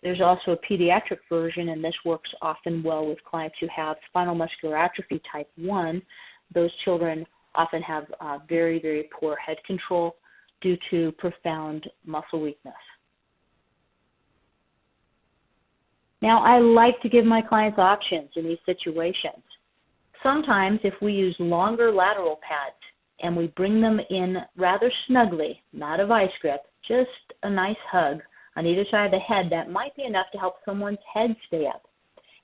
There's also a pediatric version, and this works often well with clients who have spinal muscular atrophy type 1. Those children often have very, very poor head control due to profound muscle weakness. Now, I like to give my clients options in these situations. Sometimes if we use longer lateral pads and we bring them in rather snugly, not a vice grip, just a nice hug on either side of the head, that might be enough to help someone's head stay up.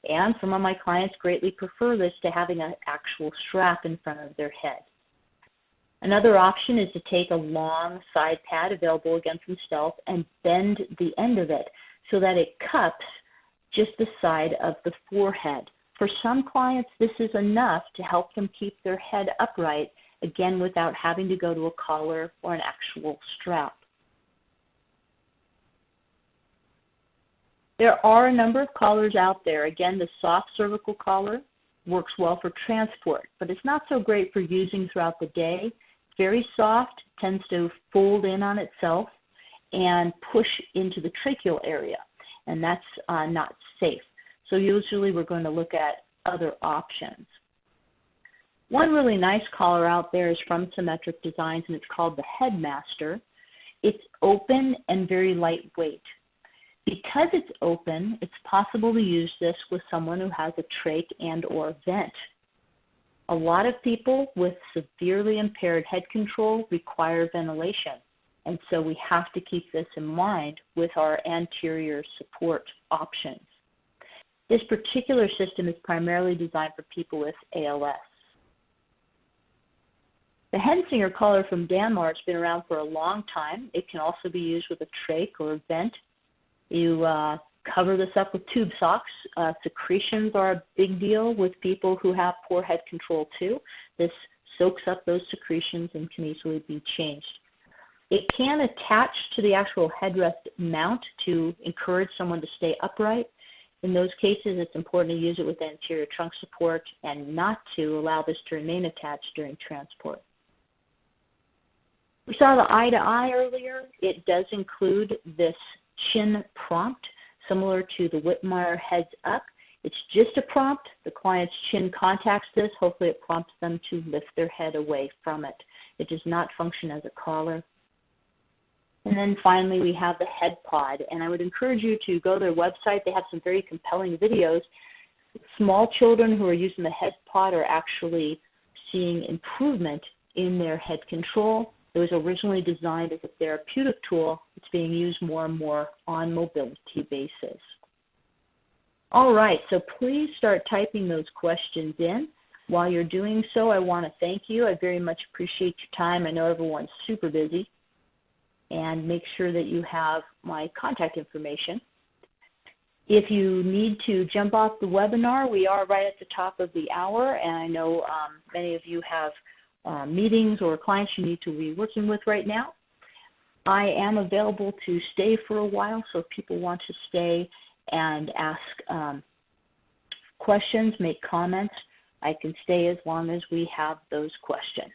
And some of my clients greatly prefer this to having an actual strap in front of their head. Another option is to take a long side pad available against themselves and bend the end of it so that it cups just the side of the forehead. For some clients, this is enough to help them keep their head upright, again, without having to go to a collar or an actual strap. There are a number of collars out there. Again, the soft cervical collar works well for transport, but it's not so great for using throughout the day. Very soft, tends to fold in on itself and push into the tracheal area, and that's not safe. So usually we're going to look at other options. One really nice collar out there is from Symmetric Designs, and it's called the Headmaster. It's open and very lightweight. Because it's open, it's possible to use this with someone who has a trach and or vent. A lot of people with severely impaired head control require ventilation, and so we have to keep this in mind with our anterior support options. This particular system is primarily designed for people with ALS. The Hensinger collar from Danmar's been around for a long time. It can also be used with a trach or a vent. You cover this up with tube socks. Secretions are a big deal with people who have poor head control too. This soaks up those secretions and can easily be changed. It can attach to the actual headrest mount to encourage someone to stay upright. In those cases, it's important to use it with anterior trunk support and not to allow this to remain attached during transport. We saw the eye to eye earlier. It does include this chin prompt, similar to the Whitmyer heads up. It's just a prompt. The client's chin contacts this. Hopefully it prompts them to lift their head away from it. It does not function as a collar. And then finally, we have the head pod. And I would encourage you to go to their website. They have some very compelling videos. Small children who are using the head pod are actually seeing improvement in their head control. It was originally designed as a therapeutic tool. It's being used more and more on mobility basis. All right, so please start typing those questions in. While you're doing so, I want to thank you. I very much appreciate your time. I know everyone's super busy. And make sure that you have my contact information. If you need to jump off the webinar, we are right at the top of the hour, and I know many of you have meetings or clients you need to be working with right now. I am available to stay for a while, so if people want to stay and ask questions, make comments, I can stay as long as we have those questions.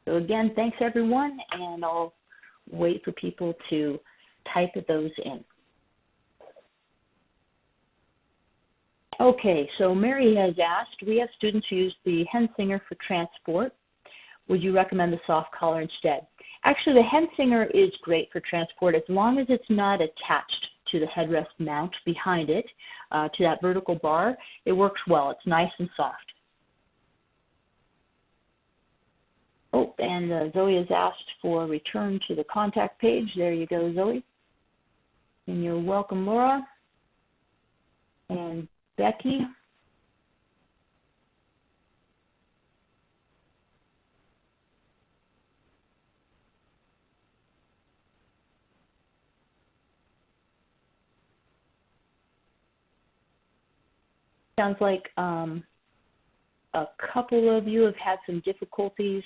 So again, thanks everyone, and I'll wait for people to type those in. Okay, so Mary has asked, we have students who use the Hensinger for transport. Would you recommend the soft collar instead? Actually, the Hensinger is great for transport as long as it's not attached to the headrest mount behind it, to that vertical bar. It works well. It's nice and soft. Oh, and Zoe has asked for a return to the contact page. There you go, Zoe. And you're welcome, Laura. And Becky. Sounds like a couple of you have had some difficulties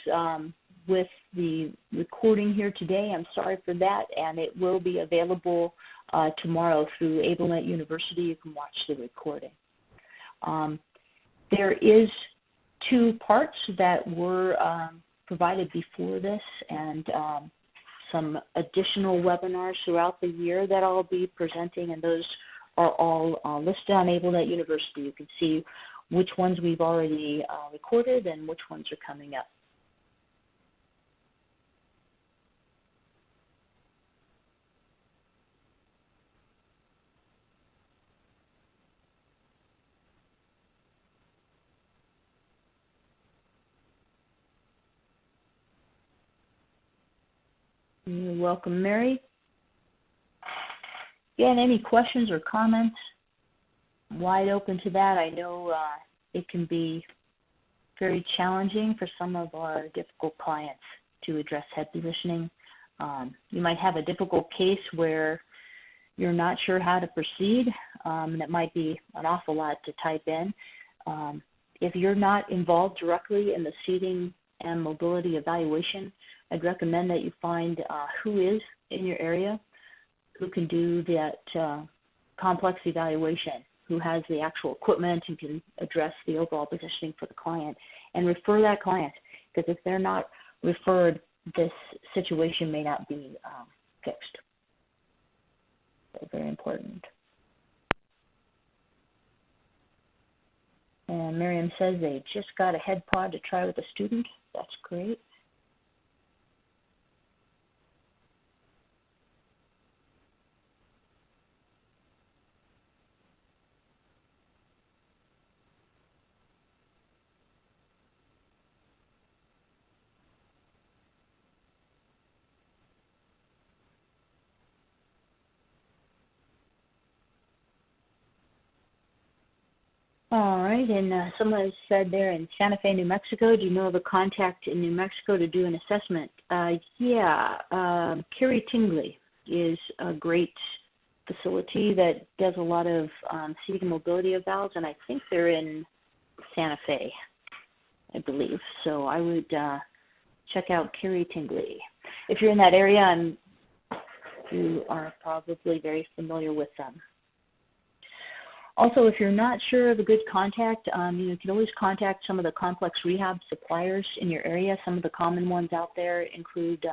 with the recording here today. I'm sorry for that, and it will be available tomorrow through ABDA University. You can watch the recording. There is 2 parts that were provided before this, and some additional webinars throughout the year that I'll be presenting, and those are all listed on ABDA University. You can see which ones we've already recorded and which ones are coming up. You're welcome, Mary. Again, any questions or comments? I'm wide open to that. I know it can be very challenging for some of our difficult clients to address head positioning. You might have a difficult case where you're not sure how to proceed, and it might be an awful lot to type in. If you're not involved directly in the seating and mobility evaluation, I'd recommend that you find who is in your area, who can do that complex evaluation, who has the actual equipment and can address the overall positioning for the client, and refer that client, because if they're not referred, this situation may not be fixed. So very important. And Miriam says they just got a head pod to try with a student. That's great. All right, and someone said there in Santa Fe, New Mexico, do you know of a contact in New Mexico to do an assessment? Carrie Tingley is a great facility that does a lot of seating mobility evals, and I think they're in Santa Fe, I believe. So I would check out Carrie Tingley. If you're in that area, you are probably very familiar with them. Also, if you're not sure of a good contact, you can always contact some of the complex rehab suppliers in your area. Some of the common ones out there include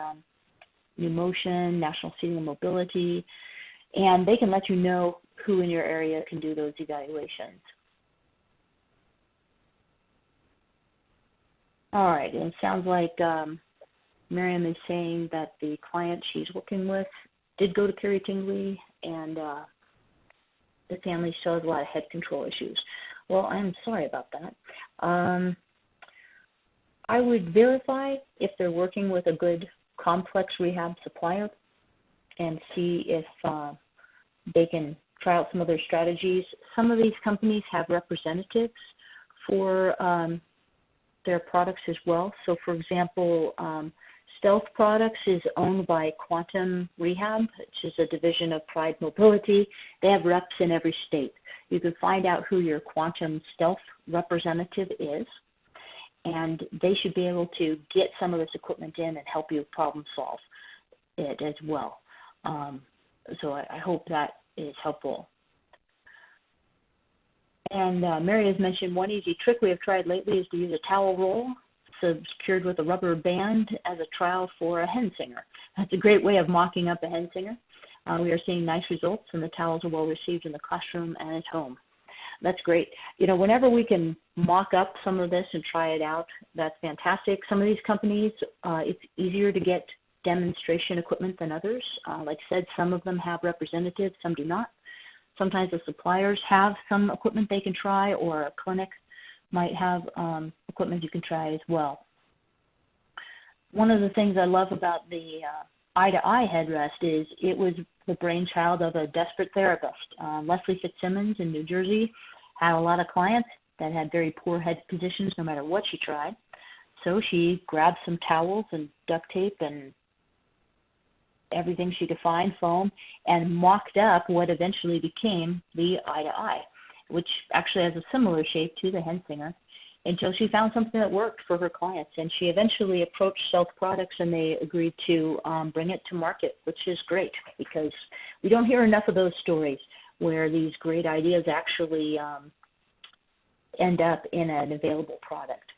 New Motion, National Seating and Mobility, and they can let you know who in your area can do those evaluations. All right, and it sounds like Miriam is saying that the client she's working with did go to Carrie Tingley, and the family still has a lot of head control issues. Well, I'm sorry about that. I would verify if they're working with a good complex rehab supplier and see if they can try out some other strategies. Some of these companies have representatives for their products as well. So, for example, Stealth Products is owned by Quantum Rehab, which is a division of Pride Mobility. They have reps in every state. You can find out who your Quantum Stealth representative is, and they should be able to get some of this equipment in and help you problem solve it as well. So I hope that is helpful. And Mary has mentioned one easy trick we have tried lately is to use a towel roll secured with a rubber band as a trial for a hen singer. That's a great way of mocking up a hen singer. We are seeing nice results, and the towels are well received in the classroom and at home. That's great. You know, whenever we can mock up some of this and try it out, that's fantastic. Some of these companies, it's easier to get demonstration equipment than others. Like I said, some of them have representatives, some do not. Sometimes the suppliers have some equipment they can try, or a clinic might have equipment you can try as well. One of the things I love about the eye-to-eye headrest is it was the brainchild of a desperate therapist. Leslie Fitzsimmons in New Jersey had a lot of clients that had very poor head positions no matter what she tried. So she grabbed some towels and duct tape and everything she could find, foam, and mocked up what eventually became the eye-to-eye, which actually has a similar shape to the hen singer, until she found something that worked for her clients. And she eventually approached Stealth Products, and they agreed to bring it to market, which is great, because we don't hear enough of those stories where these great ideas actually end up in an available product.